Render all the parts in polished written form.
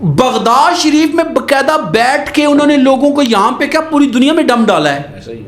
Baghdad شریف میں باقاعدہ بیٹھ کے انہوں نے لوگوں کو یہاں پہ کیا پوری دنیا میں دم ڈالا ہے. ایسا ہی.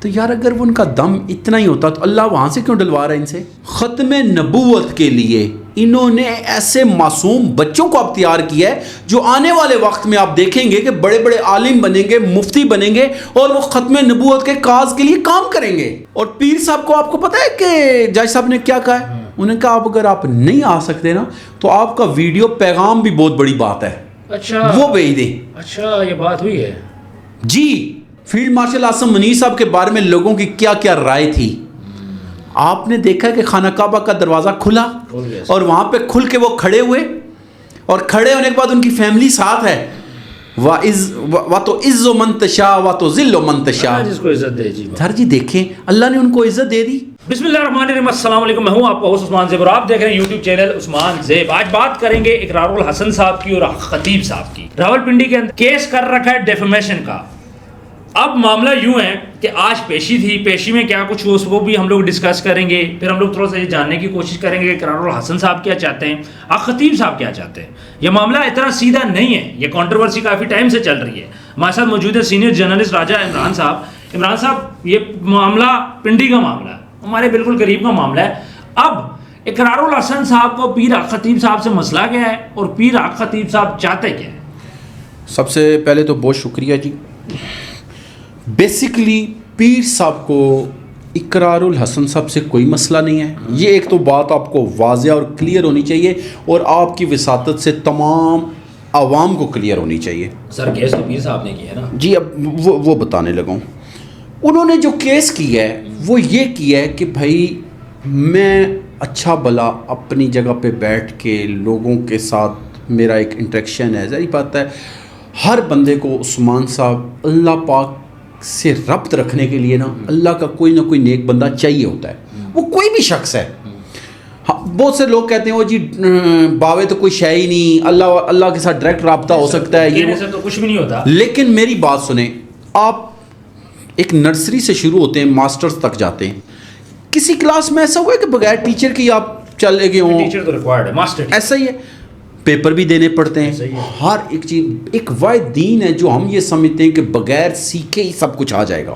تو یار اگر وہ ان کا دم اتنا ہی ہوتا تو اللہ وہاں سے کیوں ڈلوا رہا ہے ان سے؟ ختم نبوت کے لیے انہوں نے ایسے معصوم بچوں کو اب تیار کیا ہے جو آنے والے وقت میں آپ دیکھیں گے کہ بڑے بڑے عالم بنیں گے, مفتی بنیں گے اور وہ ختم نبوت کے کاز کے لیے کام کریں گے. اور پیر صاحب کو آپ کو پتہ ہے کہ جج صاحب نے کیا کہا ہے؟ انہوں نے کہا اب اگر آپ نہیں آ سکتے نا تو آپ کا ویڈیو پیغام بھی بہت بڑی بات ہے, اچھا وہ بھیج دیں. اچھا یہ بات ہوئی ہے جی. فیلڈ مارشل اعظم منیر صاحب کے بارے میں لوگوں کی کیا کیا رائے تھی. آپ نے دیکھا کہ خانہ کعبہ کا دروازہ کھلا اور وہاں پہ کھل کے وہ کھڑے ہوئے, اور کھڑے ہونے کے بعد ان کی فیملی ساتھ ہے. وَتُعِزُّ مَن تَشَاءُ وَتُذِلُّ مَن تَشَاءُ, جس کو عزت دے. جی سر جی دیکھیں اللہ نے ان کو عزت دے دی. بسم اللہ الرحمن الرحیم. السلام علیکم, میں ہوں آپ کا ہوسٹ عثمان زیب اور آپ دیکھ رہے ہیں یوٹیوب چینل عثمان زیب. آج بات کریں گے اقرار الحسن صاحب کی اور خطیب صاحب کی. راولپنڈی کے اندر کیس کر رکھا ہے ڈیفیمیشن کا. اب معاملہ یوں ہے کہ آج پیشی تھی, پیشی میں کیا کچھ ہو وہ بھی ہم لوگ ڈسکس کریں گے. پھر ہم لوگ تھوڑا سا یہ جاننے کی کوشش کریں گے کہ اقرار الحسن صاحب کیا چاہتے ہیں, خطیب صاحب کیا چاہتے ہیں. یہ معاملہ اتنا سیدھا نہیں ہے, یہ کنٹروورسی کافی ٹائم سے چل رہی ہے. ہمارے ساتھ موجود ہے سینئر جرنلسٹ راجہ عمران صاحب. عمران صاحب یہ معاملہ پنڈی کا معاملہ ہے, ہمارے بالکل قریب کا معاملہ ہے. اب اقرار الحسن صاحب کو پیر آقا خطیب صاحب سے مسئلہ کیا ہے اور پیر آقا خطیب صاحب چاہتے کیا ہے؟ سب سے پہلے تو بہت شکریہ جی. بیسیکلی پیر صاحب کو اقرار الحسن صاحب سے کوئی مسئلہ نہیں ہے. یہ ایک تو بات آپ کو واضح اور کلیئر ہونی چاہیے اور آپ کی وساطت سے تمام عوام کو کلیئر ہونی چاہیے. سر کیس تو پیر صاحب نے کیا ہے نا. جی اب وہ بتانے لگا ہوں. انہوں نے جو کیس کیا ہے وہ یہ کیا ہے کہ بھائی میں اچھا بھلا اپنی جگہ پہ بیٹھ کے لوگوں کے ساتھ میرا ایک انٹریکشن ہے. ظاہر بات ہے ہر بندے کو عثمان صاحب اللہ پاک سے ربط رکھنے کے لیے نا اللہ کا کوئی نہ کوئی نیک بندہ چاہیے ہوتا ہے, وہ کوئی بھی شخص ہے. ہاں بہت سے لوگ کہتے ہیں وہ جی باوے تو کوئی شے ہی نہیں, اللہ کے ساتھ ڈائریکٹ رابطہ ہو سکتا ہے, یہ تو کچھ بھی نہیں ہوتا. لیکن میری بات سنیں, آپ ایک نرسری سے شروع ہوتے ہیں ماسٹرز تک جاتے ہیں, کسی کلاس میں ایسا ہوا ہے کہ بغیر ٹیچر کی آپ چلے گئے ہوں؟ ٹیچر تو ریکوائرڈ ہے, ماسٹر ایسا ہی ہے. پیپر بھی دینے پڑتے ہیں, ہر ایک چیز. ایک واحد دین ہے جو ہم یہ سمجھتے ہیں کہ بغیر سیکھے ہی سب کچھ آ جائے گا.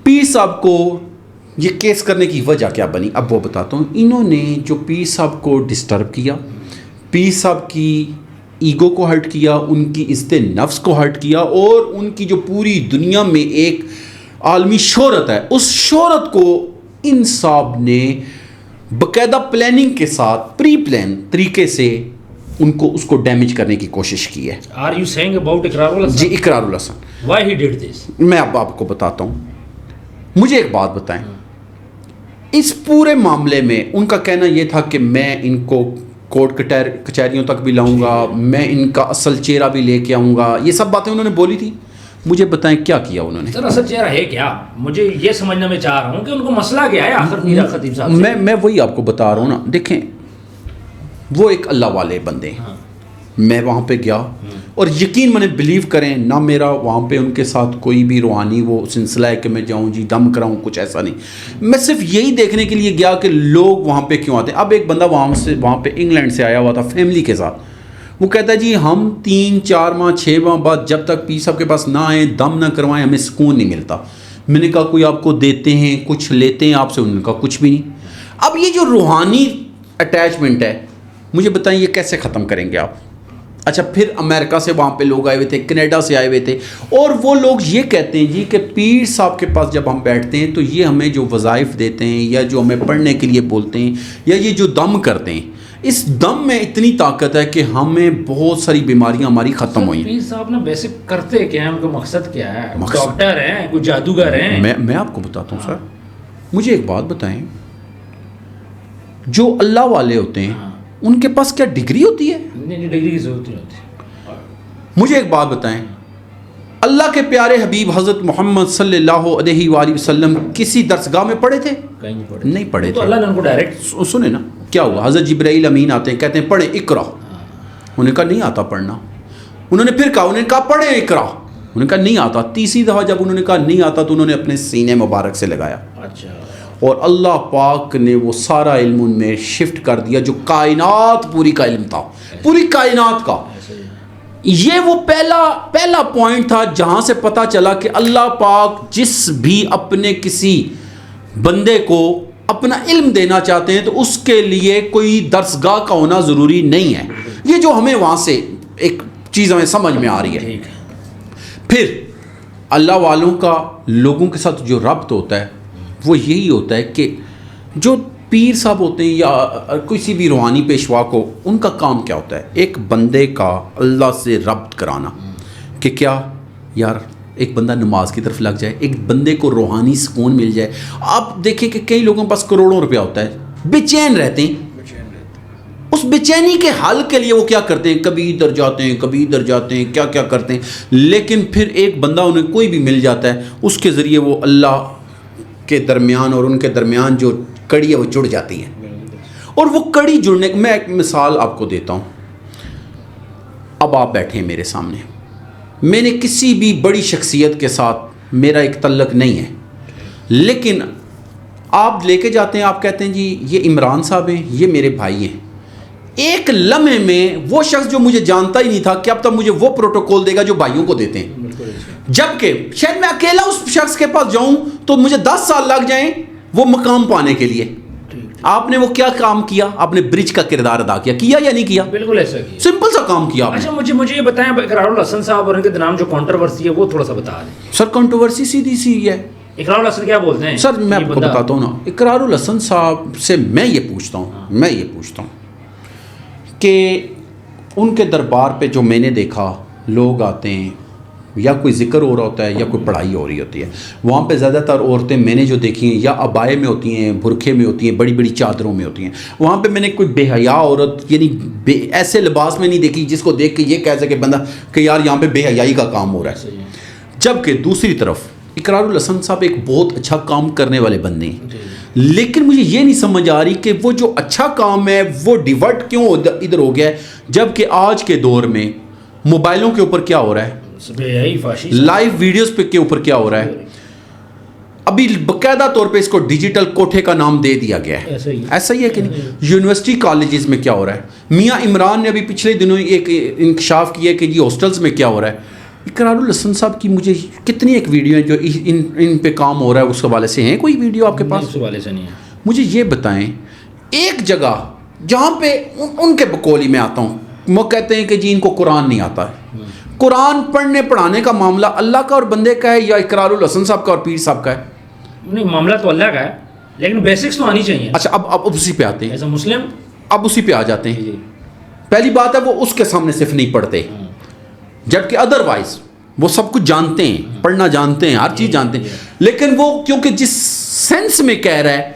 پیر صاحب کو یہ کیس کرنے کی وجہ کیا بنی اب وہ بتاتا ہوں. انہوں نے جو پیر صاحب کو ڈسٹرب کیا, پیر صاحب کی ایگو کو ہرٹ کیا, ان کی عزت نفس کو ہرٹ کیا, اور ان کی جو پوری دنیا میں ایک عالمی شہرت ہے اس شہرت کو ان صاحب نے باقاعدہ پلاننگ کے ساتھ پری پلان طریقے سے اس کو ڈیمیج کرنے کی کوشش کی ہے. Are you saying about اقرار الحسن؟ جی اقرار الحسن. Why he did this؟ میں اب آپ کو بتاتا ہوں. مجھے ایک بات بتائیں, اس پورے معاملے میں ان کا کہنا یہ تھا کہ میں ان کو کورٹ کچہریوں تک بھی لاؤں گا, میں ان کا اصل چہرہ بھی لے کے آؤں گا, یہ سب باتیں انہوں نے بولی تھی. مجھے بتائیں کیا کیا انہوں نے؟ سر اصل چہرہ ہے کیا؟ مجھے یہ سمجھنا میں چاہ رہا ہوں کہ ان کو مسئلہ کیا ہے آخر پیر آقا خطیب صاحب سے. میں وہی آپ کو بتا رہا ہوں نا. دیکھیں وہ ایک اللہ والے بندے ہیں. میں وہاں پہ گیا اور یقین میں نے بلیو کریں نہ میرا وہاں پہ ان کے ساتھ کوئی بھی روحانی وہ سلسلہ ہے کہ میں جاؤں جی دم کراؤں, کچھ ایسا نہیں. میں صرف یہی دیکھنے کے لیے گیا کہ لوگ وہاں پہ کیوں آتے ہیں. اب ایک بندہ وہاں پہ انگلینڈ سے آیا ہوا تھا فیملی کے ساتھ. وہ کہتا ہے جی ہم 3-4 ماہ 6 ماہ بعد جب تک پیر صاحب کے پاس نہ آئیں دم نہ کروائیں ہمیں سکون نہیں ملتا. میں نے کہا کوئی آپ کو دیتے ہیں کچھ لیتے ہیں آپ سے؟ انہوں نے کہا کچھ بھی نہیں. اب یہ جو روحانی اٹیچمنٹ ہے مجھے بتائیں یہ کیسے ختم کریں گے آپ؟ اچھا پھر امریکہ سے وہاں پہ لوگ آئے ہوئے تھے, کینیڈا سے آئے ہوئے تھے, اور وہ لوگ یہ کہتے ہیں جی کہ پیر صاحب کے پاس جب ہم بیٹھتے ہیں تو یہ ہمیں جو وظائف دیتے ہیں یا جو ہمیں پڑھنے کے لیے بولتے ہیں یا یہ جو دم کرتے ہیں, اس دم میں اتنی طاقت ہے کہ ہمیں بہت ساری بیماریاں ہماری ختم ہوئی ہیں. پیر صاحب نے بیسک کرتے کیا ہے, ان کا مقصد کیا ہے؟ ڈاکٹر ہیں, کوئی جادوگر ہیں؟ میں آپ کو بتاتا ہوں سر. مجھے ایک بات بتائیں, جو اللہ والے ہوتے ہیں ان کے پاس کیا ڈگری ہوتی ہے؟ نہیں ڈگری کی ضرورت نہیں ہوتی. مجھے ایک بات بتائیں, اللہ کے پیارے حبیب حضرت محمد صلی اللہ علیہ وآلہ وسلم کسی درسگاہ میں پڑھے تھے؟ کہیں نہیں پڑھے تو تھے. اللہ نے ان کو ڈائریکٹ سنیں نا کیا ہوا, حضرت جبرائیل امین آتے ہیں کہتے ہیں پڑھیں اقرا. انہوں نے کہا نہیں آتا پڑھنا. انہوں نے پھر کہا, انہوں نے کہا پڑھیں اقرا. انہوں نے کہا نہیں آتا. تیسری دفعہ جب انہوں نے کہا نہیں آتا تو انہوں نے اپنے سینے مبارک سے لگایا. اچھا. اور اللہ پاک نے وہ سارا علم ان میں شفٹ کر دیا جو کائنات پوری کا علم تھا، پوری کائنات کا. یہ وہ پہلا پوائنٹ تھا جہاں سے پتہ چلا کہ اللہ پاک جس بھی اپنے کسی بندے کو اپنا علم دینا چاہتے ہیں تو اس کے لیے کوئی درسگاہ کا ہونا ضروری نہیں ہے. یہ جو ہمیں وہاں سے ایک چیز ہمیں سمجھ میں آ رہی ہے. پھر اللہ والوں کا لوگوں کے ساتھ جو ربط ہوتا ہے وہ یہی ہوتا ہے کہ جو پیر صاحب ہوتے ہیں یا کسی بھی روحانی پیشوا کو، ان کا کام کیا ہوتا ہے؟ ایک بندے کا اللہ سے ربط کرانا، کہ کیا یار ایک بندہ نماز کی طرف لگ جائے، ایک بندے کو روحانی سکون مل جائے. آپ دیکھیں کہ کئی لوگوں کے پاس کروڑوں روپیہ ہوتا ہے، بے چین رہتے ہیں. اس بے چینی کے حل کے لیے وہ کیا کرتے ہیں؟ کبھی ادھر جاتے ہیں، کبھی ادھر جاتے ہیں، کیا کیا کرتے ہیں. لیکن پھر ایک بندہ انہیں کوئی بھی مل جاتا ہے، اس کے ذریعے وہ اللہ کے درمیان اور ان کے درمیان جو کڑی ہے وہ جڑ جاتی ہے. اور وہ کڑی جڑنے، میں ایک مثال آپ کو دیتا ہوں. اب آپ بیٹھے ہیں میرے سامنے، میں نے کسی بھی بڑی شخصیت کے ساتھ میرا ایک تعلق نہیں ہے، لیکن آپ لے کے جاتے ہیں، آپ کہتے ہیں جی یہ عمران صاحب ہیں، یہ میرے بھائی ہیں. ایک لمحے میں وہ شخص جو مجھے جانتا ہی نہیں تھا کہ اب تک مجھے وہ پروٹوکول دے گا جو بھائیوں کو دیتے ہیں. جبکہ شاید میں اکیلا اس شخص کے پاس جاؤں تو مجھے 10 سال لگ جائیں وہ مقام پانے کے لیے. آپ نے وہ کیا کام کیا؟ آپ نے برج کا کردار ادا کیا یا نہیں کیا؟ بالکل ایسا کیا، سمپل سا کام کیا. اچھا مجھے یہ بتائیں اقرار الحسن صاحب اور ان کے نام جو کنٹروورسی ہے وہ تھوڑا سا بتا دیں. سر کنٹروورسی سیدھی سی ہے. اقرار الحسن کیا بولتے ہیں؟ سر میں آپ کو بتاتا ہوں نا، اقرار الحسن صاحب سے میں یہ پوچھتا ہوں کہ ان کے دربار پہ جو میں نے دیکھا، لوگ آتے ہیں یا کوئی ذکر ہو رہا ہوتا ہے یا کوئی پڑھائی ہو رہی ہوتی ہے، وہاں پہ زیادہ تر عورتیں میں نے جو دیکھی ہیں یا عبائے میں ہوتی ہیں، برقعے میں ہوتی ہیں، بڑی بڑی چادروں میں ہوتی ہیں. وہاں پہ میں نے کوئی بے حیا عورت یعنی ایسے لباس میں نہیں دیکھی جس کو دیکھ کے یہ کہہ سکے بندہ کہ یار یہاں پہ بے حیائی کا کام ہو رہا ہے. جبکہ دوسری طرف اقرار الحسن صاحب ایک بہت اچھا کام کرنے والے بندے ہیں. لیکن مجھے یہ نہیں سمجھ آ رہی کہ وہ جو اچھا کام ہے وہ ڈیورٹ کیوں ادھر ہو گیا ہے، جبکہ آج کے دور میں موبائلوں کے اوپر کیا ہو رہا ہے، لائیو ویڈیوز پہ کے اوپر کیا ہو رہا ہے. ابھی باقاعدہ طور پہ اس کو ڈیجیٹل کوٹھے کا نام دے دیا گیا ہے. ایسا ہی ہے کہ نہیں؟ یونیورسٹی کالجز میں کیا ہو رہا ہے. میاں عمران نے ابھی پچھلے دنوں ایک انکشاف کیا کہ جی ہاسٹلز میں کیا ہو رہا ہے. اقرار الحسن صاحب کی مجھے کتنی ایک ویڈیو ہیں جو ان پہ کام ہو رہا ہے، اس حوالے سے ہیں کوئی ویڈیو آپ کے پاس؟ اس حوالے سے نہیں ہے. مجھے یہ بتائیں، ایک جگہ جہاں پہ ان کے بقولی میں آتا ہوں، وہ کہتے ہیں کہ جی ان کو قرآن نہیں آتا ہے. قرآن پڑھنے پڑھانے کا معاملہ اللہ کا اور بندے کا ہے یا اقرار الحسن صاحب کا اور پیر صاحب کا ہے؟ نہیں، معاملہ تو اللہ کا ہے لیکن بیسکس تو آنی چاہیے. اچھا اب اسی پہ آتے ہیں، ایز اے مسلم اب اسی پہ آ جاتے ہیں. پہلی بات ہے وہ اس کے سامنے صرف نہیں پڑھتے، جبکہ ادروائز وہ سب کچھ جانتے ہیں، پڑھنا جانتے ہیں، ہر چیز جانتے ہیں. لیکن وہ کیونکہ جس سینس میں کہہ رہا ہے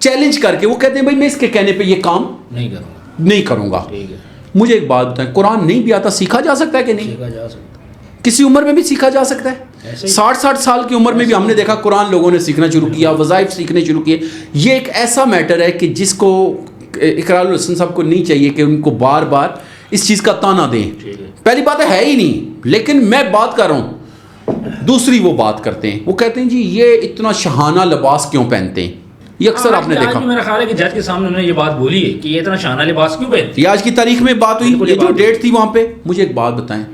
چیلنج کر کے وہ کہتے ہیں بھائی میں اس کے کہنے پہ یہ کام نہیں کروں گا. مجھے ایک بات بتائیں، قرآن نہیں بھی آتا سیکھا جا سکتا ہے کہ نہیں؟ سیکھا جا سکتا ہے، کسی عمر میں بھی سیکھا جا سکتا ہے. 60 سال کی عمر میں بھی ہم نے دیکھا قرآن لوگوں نے سیکھنا شروع کیا، وظائف سیکھنے شروع کیے. یہ ایک ایسا میٹر ہے کہ جس کو اقرار الحسن صاحب کو نہیں چاہیے کہ ان کو بار بار اس چیز کا تانا دیں. پہلی بات ہے ہی نہیں. لیکن میں بات کر رہا ہوں دوسری، وہ بات کرتے ہیں، وہ کہتے ہیں جی یہ اتنا شہانہ لباس کیوں پہنتے ہیں. یہ اکثر آپ نے دیکھا، میرا خیال ہے کہ جج کے سامنے انہوں نے یہ بات بولی ہے کہ یہ اتنا شانہ لباس کیوں پہنتے ہیں. یہ آج کی تاریخ میں بات ہوئی، یہ جو ڈیٹ تھی وہاں پہ. مجھے ایک بات بتائیں،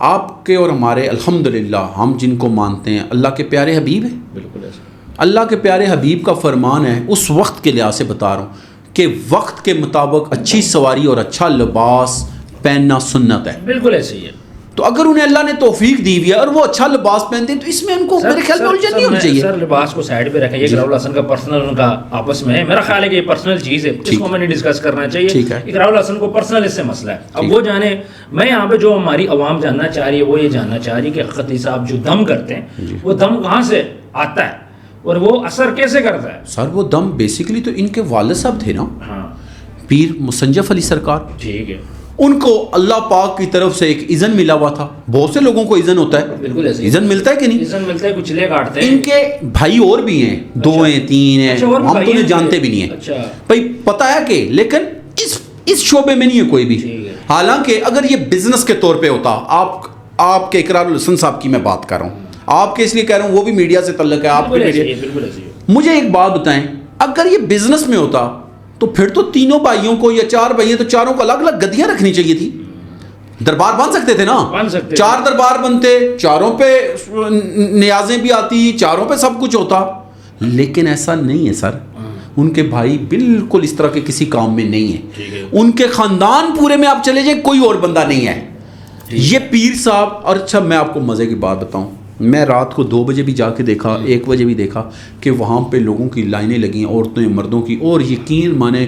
آپ کے اور ہمارے الحمدللہ ہم جن کو مانتے ہیں اللہ کے پیارے حبیب ہیں. بالکل ایسا. اللہ کے پیارے حبیب کا فرمان ہے، اس وقت کے لحاظ سے بتا رہا ہوں کہ وقت کے مطابق اچھی سواری اور اچھا لباس پہننا سنت ہے. بالکل ایسے ہی ہے. تو اگر انہیں اللہ نے توفیق دی ہوئی ہے اور وہ اچھا لباس پہنتے ہیں تو اس میں ان کو میرے خیال میں الجھن نہیں ہونی چاہیے. سر لباس کو سائڈ پہ رکھیں، یہ اقرار الحسن کا پرسنل ان کا آپس میں ہے. میرا خیال ہے کہ یہ پرسنل چیز ہے، اس کو ہمیں نہیں ڈسکس کرنا چاہیے. اقرار الحسن کو پرسنل اس سے مسئلہ ہے. اب وہ جانے، میں یہاں پہ جو ہماری عوام جاننا چاہ رہی ہے وہ یہ جاننا چاہ رہی ہے کہ خطیب صاحب جو دم کرتے ہیں وہ دم کہاں سے آتا ہے اور وہ اثر کیسے کرتا ہے؟ سر وہ دم بیسیکلی تو ان کے والد صاحب تھے نا، ہاں، پیر مسنجف علی سرکار. ٹھیک ہے. ان کو اللہ پاک کی طرف سے ایک اذن ملا ہوا تھا. بہت سے لوگوں کو اذن ہوتا ہے. بالکل ایسے اذن ملتا ہے کہ نہیں؟ اذن ملتا ہے، کچھ لے کاٹتے ہیں. ان کے بھائی اور بھی ہیں، 2 ہیں 3 ہیں، ہم تو انہیں جانتے بھی نہیں ہیں. اچھا بھائی پتہ ہے کہ، لیکن اس شعبے میں نہیں ہے کوئی بھی. حالانکہ اگر یہ بزنس کے طور پہ ہوتا، آپ کے اقرار الحسن صاحب کی میں بات کر رہا ہوں، آپ کے اس لیے کہہ رہا ہوں وہ بھی میڈیا سے تعلق ہے، آپ کے میڈیا. مجھے ایک بات بتائیں, اگر یہ بزنس میں ہوتا تو پھر تو تینوں بھائیوں کو یا 4 بھائی ہیں تو چاروں کو الگ الگ گدیاں رکھنی چاہیے تھی. دربار بن سکتے تھے نا, 4 دربار بنتے, چاروں پہ نیازیں بھی آتی, چاروں پہ سب کچھ ہوتا. لیکن ایسا نہیں ہے سر, ان کے بھائی بالکل اس طرح کے کسی کام میں نہیں ہیں. ان کے خاندان پورے میں آپ چلے جائیں کوئی اور بندہ نہیں ہے. یہ پیر صاحب. اور اچھا میں آپ کو مزے کی بات بتاؤں, میں رات کو 2 بجے بھی جا کے دیکھا, 1 بجے بھی دیکھا کہ وہاں پہ لوگوں کی لائنیں لگی ہیں, عورتوں مردوں کی, اور یقین مانے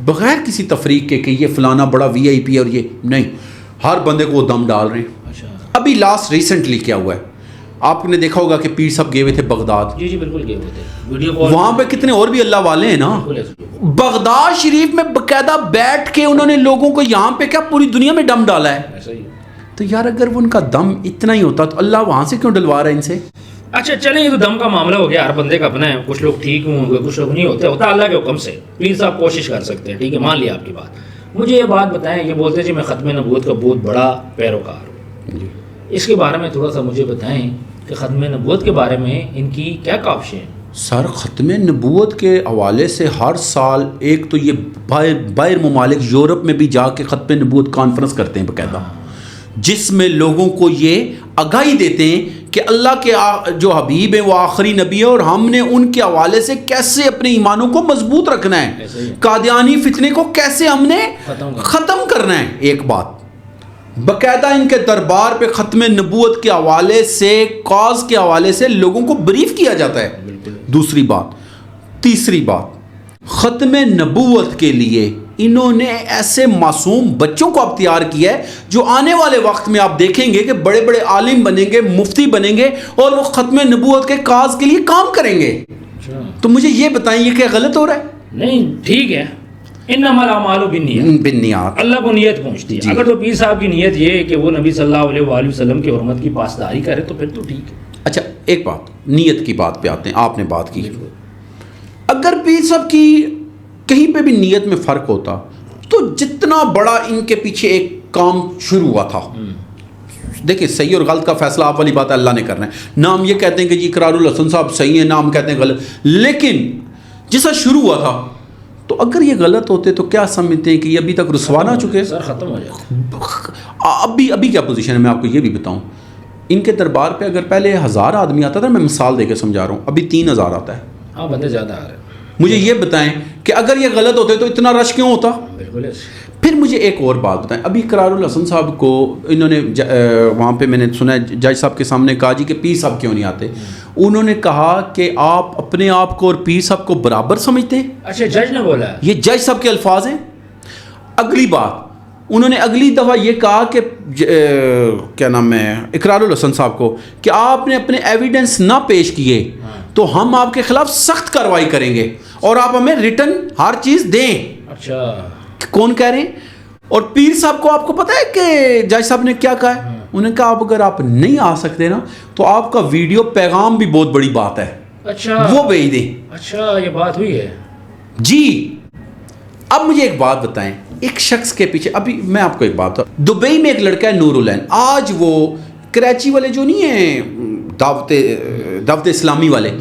بغیر کسی تفریق کے کہ یہ فلانا بڑا VIP ہے اور یہ نہیں, ہر بندے کو وہ دم ڈال رہے ہیں. ابھی لاسٹ ریسنٹلی کیا ہوا ہے, آپ نے دیکھا ہوگا کہ پیر صاحب گئے ہوئے تھے بغداد. جی بالکل گئے ہوئے تھے, وہاں پہ کتنے اور بھی اللہ والے ہیں نا. بغداد شریف میں باقاعدہ بیٹھ کے انہوں نے لوگوں کو یہاں پہ کیا پوری دنیا میں دم ڈالا ہے. تو یار اگر وہ ان کا دم اتنا ہی ہوتا تو اللہ وہاں سے کیوں ڈلوا رہا ہے ان سے. اچھا چلیں, یہ تو دم کا معاملہ ہو گیا, ہر بندے کا اپنا ہے, کچھ لوگ ٹھیک ہوں گے, کچھ لوگ نہیں ہوتا اللہ کے حکم سے. پیر صاحب کوشش کر سکتے ہیں, ٹھیک ہے, مان لیا آپ کی بات. مجھے یہ بات بتائیں, یہ بولتے ہیں جی میں ختم نبوت کا بہت بڑا پیروکار ہوں, اس کے بارے میں تھوڑا سا مجھے بتائیں کہ ختم نبوت کے بارے میں ان کی کیا کاوشیں ہیں. سر ختم نبوت کے حوالے سے ہر سال ایک تو یہ باہر ممالک یورپ میں بھی جا کے ختم نبوت کانفرنس کرتے ہیں باقاعدہ, جس میں لوگوں کو یہ آگاہی دیتے ہیں کہ اللہ کے جو حبیب ہیں وہ آخری نبی ہے, اور ہم نے ان کے حوالے سے کیسے اپنے ایمانوں کو مضبوط رکھنا ہے, قادیانی فتنے کو کیسے ہم نے ختم کرنا ہے. ایک بات باقاعدہ ان کے دربار پہ ختم نبوت کے حوالے سے, کاز کے حوالے سے لوگوں کو بریف کیا جاتا ہے. دوسری بات. تیسری بات, ختم نبوت کے لیے انہوں نے ایسے معصوم بچوں کو اب تیار کیا ہے جو آنے والے وقت میں آپ دیکھیں گے کہ بڑے بڑے عالم بنیں گے, مفتی بنیں گے, اور وہ ختم نبوت کے کاز کے لیے کام کریں گے. تو مجھے یہ بتائیں یہ کیا غلط ہو رہا ہے؟ نہیں ٹھیک ہے, انما الاعمال بالنیات, اللہ کو نیت پہنچتی ہے. اگر تو پیر صاحب کی نیت یہ ہے کہ وہ نبی صلی اللہ علیہ وآلہ وسلم کی حرمت کی پاسداری کرے تو پھر تو ٹھیک ہے. اچھا ایک بات, نیت کی بات پہ آتے ہیں, آپ نے بات کی. اگر پیر صاحب کی کہیں پہ بھی نیت میں فرق ہوتا تو جتنا بڑا ان کے پیچھے ایک کام شروع ہوا تھا, دیکھیں صحیح اور غلط کا فیصلہ آپ والی بات ہے, اللہ نے کرنا ہے. نہ ہم یہ کہتے ہیں کہ جی اقرار الحسن صاحب صحیح ہیں, نہ ہم کہتے ہیں غلط, لیکن جیسا شروع ہوا تھا تو اگر یہ غلط ہوتے تو کیا سمجھتے ہیں کہ یہ ابھی تک رسوا نہ چکے؟ سر ختم ہو جائے. ابھی کیا پوزیشن ہے, میں آپ کو یہ بھی بتاؤں. ان کے دربار پہ اگر پہلے 1000 آدمی آتا تھا, میں مثال دے کے سمجھا رہا ہوں, ابھی 3000 آتا ہے. ہاں بندے زیادہ آ رہے ہیں. مجھے یہ بتائیں کہ اگر یہ غلط ہوتے تو اتنا رش کیوں ہوتا؟ بالکل. پھر مجھے ایک اور بات بتائیں, ابھی اقرار الحسن صاحب کو انہوں نے وہاں پہ میں نے سنا ہے جج صاحب کے سامنے کہا جی کہ پیر صاحب کیوں نہیں آتے. انہوں نے کہا کہ آپ اپنے آپ کو اور پیر صاحب کو برابر سمجھتے ہیں. اچھا جج نے بولا ہے, یہ جج صاحب کے الفاظ ہیں. اگلی بات, انہوں نے اگلی دفعہ یہ کہا کہ کیا نام ہے اقرار الحسن صاحب کو کہ آپ نے اپنے ایویڈنس نہ پیش کیے تو ہم آپ کے خلاف سخت کارروائی کریں گے اور آپ ہمیں ریٹن ہر چیز دیں. اچھا کون کہہ رہے ہیں؟ اور پیر صاحب کو آپ کو پتہ ہے کہ جج صاحب نے کیا کہا ہے؟ انہوں نے کہا اب اگر آپ نہیں آ سکتے نا تو آپ کا ویڈیو پیغام بھی بہت بڑی بات ہے, اچھا وہ بھیج دیں. اچھا یہ بات ہوئی ہے جی. اب مجھے ایک بات بتائیں, ایک شخص کے پیچھے, ابھی میں آپ کو ایک بات بتاؤں, دبئی میں ایک لڑکا ہے نور العین, آج وہ کراچی والے جو نہیں ہیں دعوت اسلامی والے,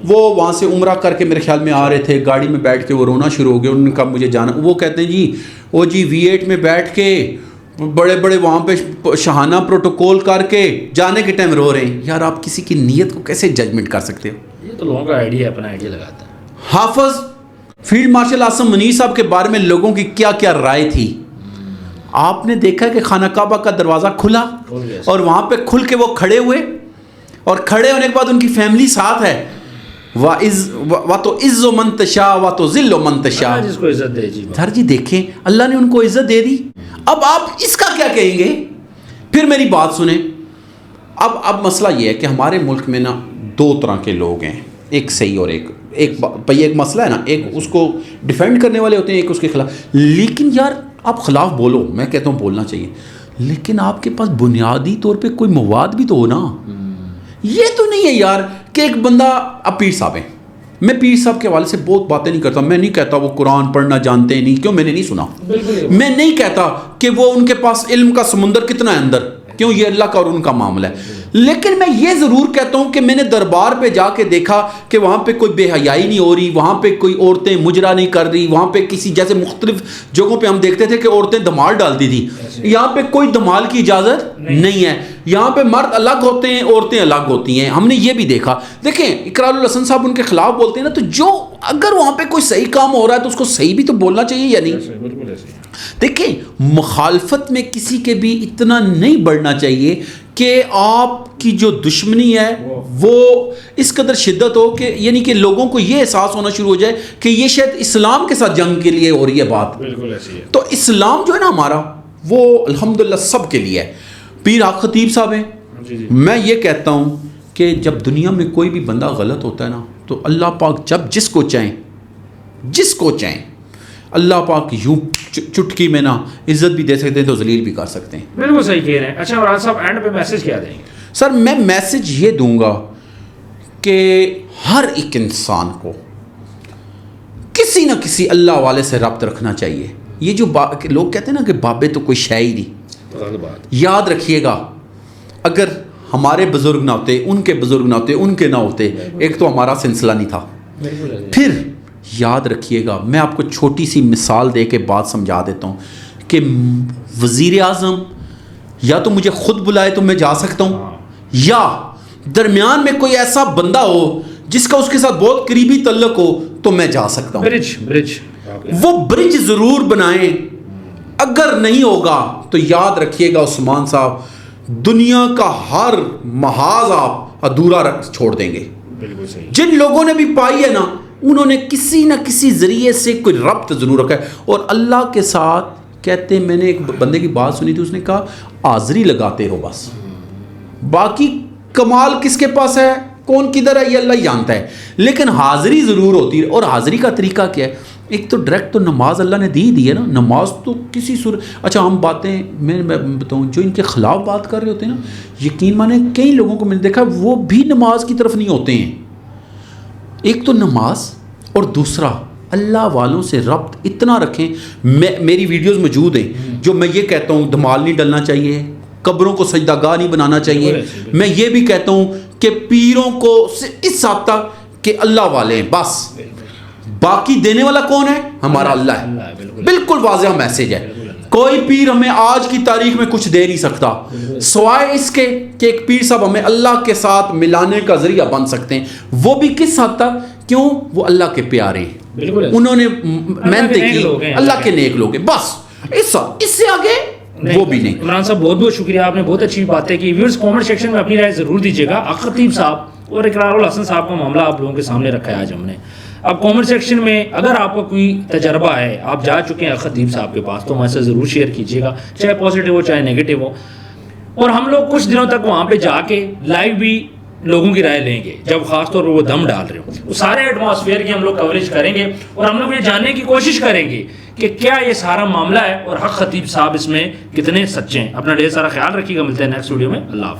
وہ وہاں سے عمرہ کر کے میرے خیال میں آ رہے تھے, گاڑی میں بیٹھ کے وہ رونا شروع ہو گئے. انہوں نے کہا مجھے جانا, وہ کہتے ہیں جی وہ جی V8 میں بیٹھ کے بڑے بڑے وہاں پہ شہانہ پروٹوکول کر کے جانے کے ٹائم رو رہے ہیں. یار آپ کسی کی نیت کو کیسے ججمنٹ کر سکتے ہو؟ یہ تو لوگوں کا آئیڈیا اپنا آئیڈیا لگاتا ہے. حافظ فیلڈ مارشل اعظم منیر صاحب کے بارے میں لوگوں کی کیا کیا رائے تھی. آپ نے دیکھا کہ خانہ کعبہ کا دروازہ کھلا اور وہاں پہ کھل کے وہ کھڑے ہوئے, اور کھڑے ہونے کے بعد ان کی فیملی ساتھ ہے. و تو عز و منتشا و تو ذل و منتشا, جس کو عزت دے. جی سر جی دیکھیں اللہ نے ان کو عزت دے دی. اب آپ اس کا کیا کہیں گے؟ پھر میری بات سنیں. اب مسئلہ یہ ہے کہ ہمارے ملک میں نا 2 طرح کے لوگ ہیں, ایک صحیح اور ایک مسئلہ ہے نا, ایک اس کو ڈیفینڈ کرنے والے ہوتے ہیں, ایک اس کے خلاف. لیکن یار آپ خلاف بولو, میں کہتا ہوں بولنا چاہیے, لیکن آپ کے پاس بنیادی طور پہ کوئی مواد بھی تو ہو نا. یہ تو نہیں ہے یار کہ ایک بندہ, اب پیر صاحب ہیں, میں پیر صاحب کے حوالے سے بہت باتیں نہیں کرتا. میں نہیں کہتا وہ قرآن پڑھنا جانتے ہیں, نہیں, کیوں, میں نے نہیں سنا. میں نہیں کہتا کہ وہ ان کے پاس علم کا سمندر کتنا ہے اندر, کیوں, یہ اللہ کا اور ان کا معاملہ ہے. لیکن میں یہ ضرور کہتا ہوں کہ میں نے دربار پہ جا کے دیکھا کہ وہاں پہ کوئی بے حیائی نہیں ہو رہی, وہاں پہ کوئی عورتیں مجرا نہیں کر رہی, وہاں پہ کسی جیسے مختلف جگہوں پہ ہم دیکھتے تھے کہ عورتیں دھمال ڈالتی تھی, یہاں پہ کوئی دھمال کی اجازت نہیں ہے. یہاں پہ مرد الگ ہوتے ہیں, عورتیں الگ ہوتی ہیں. ہم نے یہ بھی دیکھا. دیکھیں اقرار الحسن صاحب ان کے خلاف بولتے ہیں نا, تو جو اگر وہاں پہ کوئی صحیح کام ہو رہا ہے تو اس کو صحیح بھی تو بولنا چاہیے یا نہیں. دیکھیں مخالفت میں کسی کے بھی اتنا نہیں بڑھنا چاہیے کہ آپ کی جو دشمنی ہے وہ اس قدر شدت ہو کہ یعنی کہ لوگوں کو یہ احساس ہونا شروع ہو جائے کہ یہ شاید اسلام کے ساتھ جنگ کے لیے ہو رہی ہے بات. بالکل ایسی ہے. تو اسلام جو ہے نا ہمارا وہ الحمدللہ سب کے لیے ہے. پیر حق خطیب صاحب ہیں, میں یہ کہتا ہوں کہ جب دنیا میں کوئی بھی بندہ غلط ہوتا ہے نا تو اللہ پاک جب جس کو چاہیں اللہ پاک یوں چٹکی میں نا عزت بھی دے سکتے ہیں تو ذلیل بھی کر سکتے ہیں. بالکل صحیح کہہ رہے ہیں. اچھا عمران صاحب اینڈ پہ میسج کیا دیں گے؟ سر میں میسج یہ دوں گا کہ ہر ایک انسان کو کسی نہ کسی اللہ والے سے ربط رکھنا چاہیے. یہ جو لوگ کہتے ہیں نا کہ بابے تو کوئی شے ہی نہیں, یاد رکھیے گا اگر ہمارے بزرگ نہ ہوتے, ان کے بزرگ نہ ہوتے, ان کے نہ ہوتے, ایک تو ہمارا سلسلہ نہیں تھا. پھر یاد رکھیے گا, میں آپ کو چھوٹی سی مثال دے کے بات سمجھا دیتا ہوں کہ وزیر اعظم یا تو مجھے خود بلائے تو میں جا سکتا ہوں, یا درمیان میں کوئی ایسا بندہ ہو جس کا اس کے ساتھ بہت قریبی تعلق ہو تو میں جا سکتا ہوں. برج وہ برج ضرور بنائیں. اگر نہیں ہوگا تو یاد رکھیے گا عثمان صاحب, دنیا کا ہر محاذ آپ ادھورا چھوڑ دیں گے. بالکل صحیح. جن لوگوں نے بھی پائی ہے نا انہوں نے کسی نہ کسی ذریعے سے کوئی ربط ضرور رکھا ہے. اور اللہ کے ساتھ کہتے ہیں, میں نے ایک بندے کی بات سنی تھی, اس نے کہا حاضری لگاتے ہو بس, باقی کمال کس کے پاس ہے, کون کدھر ہے, یہ اللہ جانتا ہے, لیکن حاضری ضرور ہوتی ہے. اور حاضری کا طریقہ کیا ہے؟ ایک تو ڈائریکٹ تو نماز اللہ نے دی ہے نا, نماز تو کسی اچھا ہم باتیں میں بتاؤں جو ان کے خلاف بات کر رہے ہوتے ہیں نا, یقین مانے کئی لوگوں کو میں نے دیکھا وہ بھی نماز کی طرف نہیں ہوتے ہیں. ایک تو نماز اور دوسرا اللہ والوں سے ربط اتنا رکھیں. میری ویڈیوز موجود ہیں جو میں یہ کہتا ہوں دھمال نہیں ڈلنا چاہیے, قبروں کو سجدہ گاہ نہیں بنانا چاہیے. میں یہ بھی کہتا ہوں کہ پیروں کو اس حد تک کہ اللہ والے ہیں بس, باقی دینے والا کون ہے؟ ہمارا اللہ ہے. بالکل واضح میسج ہے. کوئی پیر ہمیں آج کی تاریخ میں کچھ دے نہیں سکتا سوائے اس کے کہ ایک پیر صاحب ہمیں اللہ کے ساتھ ملانے کا ذریعہ بن سکتے ہیں. وہ بھی کس حد تک؟ کیوں؟ وہ اللہ کے پیارے ہیں, انہوں نے محنتیں کی, اللہ کے نیک لوگ ہیں, بس اس سے آگے وہ بھی نہیں. عمران صاحب بہت بہت شکریہ, آپ نے بہت اچھی باتیں کی. ویورز کامنٹ سیکشن میں اپنی رائے ضرور دیجیے گا. حق خطیب صاحب اور اقرار الحسن صاحب کا معاملہ آپ لوگوں کے سامنے رکھا ہے آج ہم نے. اب کامنٹ سیکشن میں اگر آپ کا کوئی تجربہ ہے, آپ جا چکے ہیں خطیب صاحب کے پاس, تو ہمارے ساتھ ضرور شیئر کیجیے گا, چاہے پازیٹیو ہو چاہے نیگیٹو ہو. اور ہم لوگ کچھ دنوں تک وہاں پہ جا کے لائیو بھی لوگوں کی رائے لیں گے, جب خاص طور پر وہ دم ڈال رہے ہوں, وہ سارے ایٹماسفیئر کی ہم لوگ کوریج کریں گے, اور ہم لوگ یہ جاننے کی کوشش کریں گے کہ کیا یہ سارا معاملہ ہے اور حق خطیب صاحب اس میں کتنے سچے ہیں. اپنا ڈھیر سارا خیال رکھیے گا, ملتے ہیں نیکسٹ ویڈیو میں. اللہ حافظ.